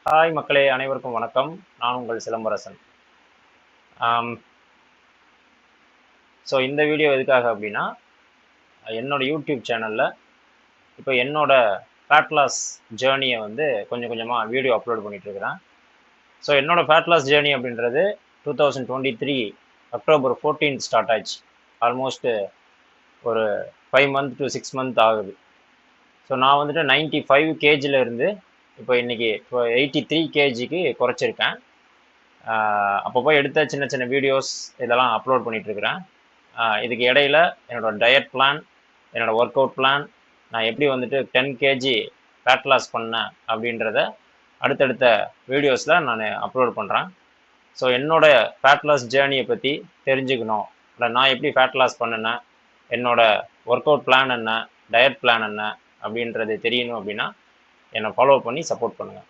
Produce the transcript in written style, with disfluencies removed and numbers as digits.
Hi மக்களே, அனைவருக்கும் வணக்கம். நான் உங்கள் சிலம்பரசன். ஸோ இந்த வீடியோ எதுக்காக அப்படின்னா, என்னோட யூடியூப் சேனலில் இப்போ என்னோட ஃபேட் லாஸ் ஜேர்னியை வந்து கொஞ்சம் கொஞ்சமாக வீடியோ அப்லோட் பண்ணிகிட்ருக்கிறேன். ஸோ என்னோட ஃபேட் லாஸ் ஜேர்னி அப்படின்றது 2023 அக்டோபர் 14 ஸ்டார்ட் ஆச்சு. ஆல்மோஸ்ட் ஒரு 5 மந்த் to 6 மந்த் ஆகுது. ஸோ நான் வந்துட்டு 95 கேஜியில் இருந்து இப்போ இன்றைக்கி 83 கேஜிக்கு குறைச்சிருக்கேன். அப்பப்போ எடுத்த சின்ன சின்ன வீடியோஸ் இதெல்லாம் அப்லோட் பண்ணிகிட்ருக்கிறேன். இதுக்கு இடையில என்னோடய டயட் பிளான், என்னோடய ஒர்க் அவுட் பிளான், நான் எப்படி வந்துட்டு 10 கேஜி ஃபேட் லாஸ் பண்ணேன் அப்படின்றத அடுத்தடுத்த வீடியோஸில் நான் அப்லோட் பண்ணுறேன். ஸோ என்னோடய ஃபேட் லாஸ் ஜேர்னியை பற்றி தெரிஞ்சுக்கணும், இல்லை நான் எப்படி ஃபேட் லாஸ் பண்ணினேன், என்னோடய ஒர்க் அவுட் பிளான் என்ன, டயட் பிளான் என்ன அப்படின்றது தெரியணும் அப்படின்னா என்னை ஃபாலோ பண்ணி சப்போர்ட் பண்ணுங்கள்.